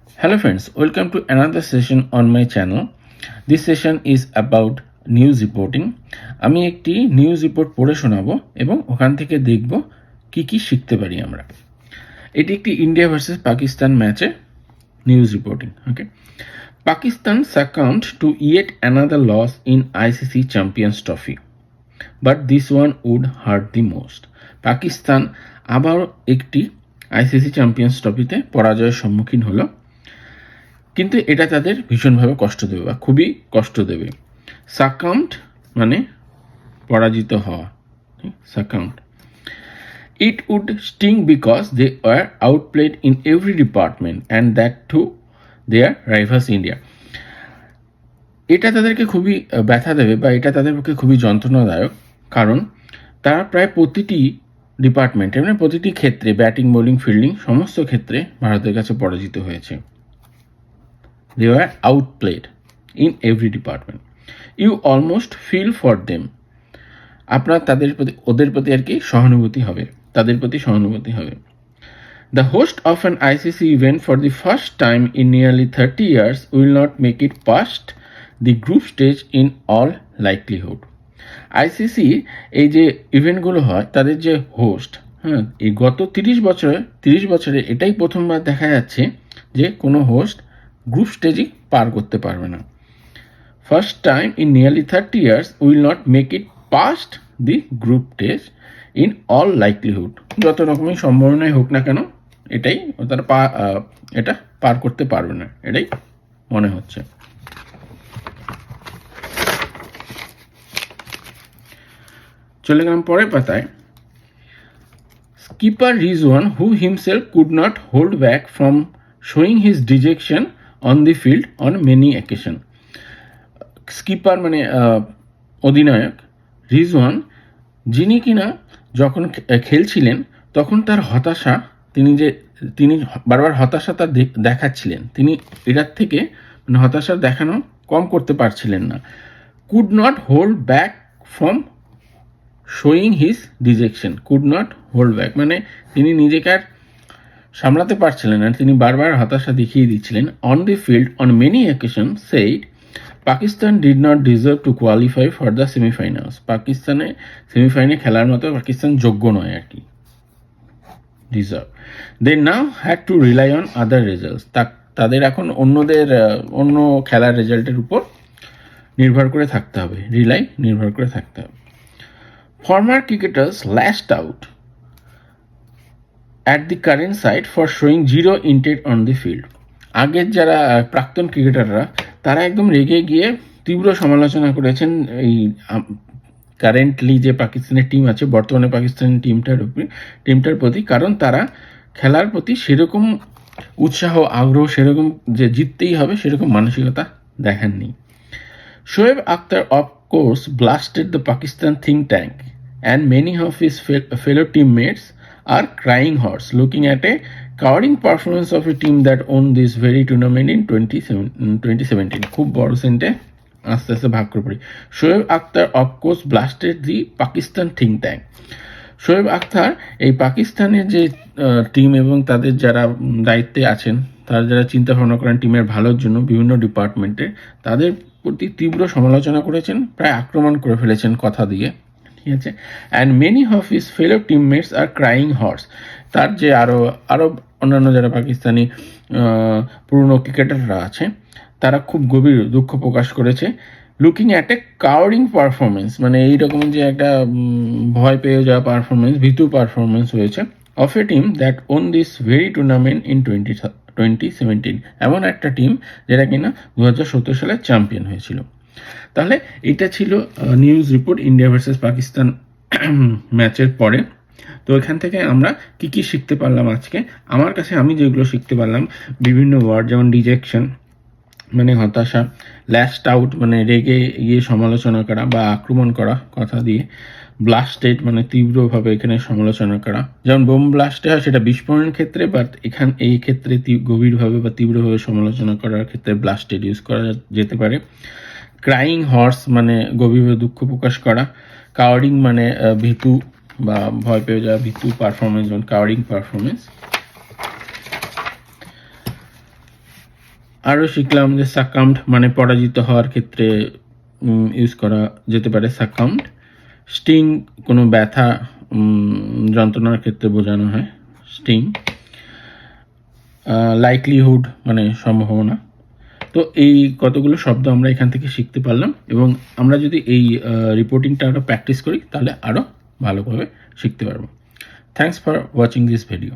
Hello friends, welcome to another session on my channel. This session is about news reporting. আমি একটি news report পড়ে শোনাবো এবং ওখান থেকে দেখব কি কি শিখতে পারি আমরা। এটি একটি ইন্ডিয়া ভার্সেস পাকিস্তান ম্যাচে news reporting. Okay, Pakistan succumbed to yet another loss in ICC Champions Trophy, but this one would hurt the most. Pakistan আবার একটি আইসিসি চ্যাম্পিয়ন্স ট্রফিতে পরাজয়ের সম্মুখীন হলো, কিন্তু এটা তাদের ভীষণভাবে কষ্ট দেবে বা খুবই কষ্ট দেবে। সাকাম্ড মানে পরাজিত হওয়া, succumbed. It would sting because they are outplayed in every department and that to their rivals India. এটা তাদেরকে খুবই ব্যথা দেবে বা এটা তাদের পক্ষে খুবই যন্ত্রণাদায়ক, কারণ তারা প্রায় প্রতিটি ডিপার্টমেন্টে মানে প্রতিটি ক্ষেত্রে ব্যাটিং, বোলিং, ফিল্ডিং সমস্ত ক্ষেত্রে ভারতের কাছে পরাজিত হয়েছে। They were outplayed in every department. You almost feel for them. আপনার ওদের প্রতি আর কি সহানুভূতি হবে, তাদের প্রতি সহানুভূতি হবে। The host of an ICC event for the first time in nearly 30 years will not make it past the group stage in all likelihood. ICC এই যে ইভেন্টগুলো হয় তাদের যে হোস্ট, এই গত 30 বছরে এটাই প্রথমবার দেখা যাচ্ছে যে কোনো হোস্ট গ্রুপ স্টেজই পার করতে পারবে না। First time in nearly 30 years will not make it past the group stage in all likelihood. যত রকমই সম্ভাবনাই হোক না কেন এটাই তারা এটা পার করতে পারবে না, এটাই মনে হচ্ছে। চলে গেলাম পরের পাতায়। Skipper Rizwan, who himself could not hold back from showing his dejection on the field on many occasion. Skipper মানে অধিনায়ক রিজওয়ান, যিনি কিনা যখন খেলছিলেন তখন তার হতাশা, তিনি বারবার হতাশা তার দেখাচ্ছিলেন, তিনি এটার থেকে মানে হতাশা দেখানো কম করতে পারছিলেন না। Could not hold back from showing his dejection. Could not hold back মানে তিনি নিজেকে আর সামলাতে পারছিলেন না, তিনি বারবার হতাশা দেখিয়ে দিচ্ছিলেন। On the field on many occasion said Pakistan did not deserve to qualify for the semifinals. পাকিস্তানে সেমিফাইনালে খেলার মতো পাকিস্তান যোগ্য নয় আর কি, deserve. They now had to rely on other results. তাদের এখন অন্য খেলার রেজাল্টের উপর নির্ভর করে থাকতে হবে, নির্ভর করে থাকতে হবে। Former cricketers lashed out at the current side for showing zero intent on the field. আগের যারা প্রাক্তন ক্রিকেটাররা তারা একদম রেগে গিয়ে তীব্র সমালোচনা করেছেন এই কারেন্টলি যে পাকিস্তানের টিম আছে, বর্তমানে পাকিস্তানের টিমটার প্রতি, কারণ তারা খেলার প্রতি সেরকম উৎসাহ, আগ্রহ, সেরকম যে জিততেই হবে সেরকম মানসিকতা দেখাননি। Shoaib Akhtar of course blasted the Pakistan think tank and many of his fellow teammates are crying horse looking at a cowering performance of a team that won this very tournament in 2017. খুব বড় সেন্টে আস্তে আস্তে ভাগ করে পড়ি। Shoaib Akhtar of course ব্লাস্টেড the Pakistan think tank. Shoaib Akhtar এই পাকিস্তানের যে টিম এবং তাদের যারা দায়িত্বে আছেন, তারা যারা চিন্তা ভাবনা করেন টিমের ভালোর জন্য বিভিন্ন ডিপার্টমেন্টে, তাদের প্রতি তীব্র সমালোচনা করেছেন, প্রায় আক্রমণ করে ফেলেছেন কথা দিয়ে, ঠিক আছে। And many of his fellow teammates are crying horse. তার যে আরও অন্যান্য যারা পাকিস্তানি পুরনো ক্রিকেটাররা আছে তারা খুব গভীর দুঃখ প্রকাশ করেছে। লুকিং অ্যাট এ কাউরিং পারফরমেন্স মানে এইরকম যে একটা ভয় পেয়ে যাওয়া পারফরমেন্স, ভীতু পারফরমেন্স হয়েছে of A team that on this very tournament in 2017। এমন একটা টিম যেটা কিনা 2017 সালে চ্যাম্পিয়ন হয়েছিল। তাহলে এটা ছিল news report India versus Pakistan ম্যাচের পরে। তো এখান থেকে আমরা কি কি শিখতে পারলাম আজকে, আমার কাছে আমি যেগুলো শিখতে পারলাম, বিভিন্ন ওয়ার্ড যেমন ডিজেকশন মানে হতাশা, ল্যাশড আউট মানে রেগে গিয়ে সমালোচনা করা বা আক্রমণ করা কথা দিয়ে, ব্লাস্টেড মানে তীব্রভাবে এখানে সমালোচনা করা, যেমন বোম ব্লাস্টে হয় সেটা বিস্ফোরণের ক্ষেত্রে, বাট এই ক্ষেত্রে গভীরভাবে বা তীব্রভাবে সমালোচনা করার ক্ষেত্রে ব্লাস্টেড ইউজ করা যেতে পারে। ক্রাইং হর্স মানে গভীরভাবে দুঃখ প্রকাশ করা, কাওয়ারিং মানে ভীতু বা ভয় পেয়ে যাওয়া, ভীতু পারফরমেন্স যেমন কাওয়ারিং পারফরমেন্স। আরও শিখলাম যে সাকাম্ড মানে পরাজিত হওয়ার ক্ষেত্রে ইউজ করা যেতে পারে সাকাম্ড। স্টিং কোনো ব্যথা যন্ত্রণার ক্ষেত্রে বোঝানো হয় স্টিং। লাইকলিহুড মানে সম্ভাবনা। তো এই কতগুলো শব্দ আমরা এখান থেকে শিখতে পারলাম, এবং আমরা যদি এই রিপোর্টিংটা আরও প্র্যাকটিস করি তাহলে আরও ভালোভাবে শিখতে পারবো। Thanks for watching this video.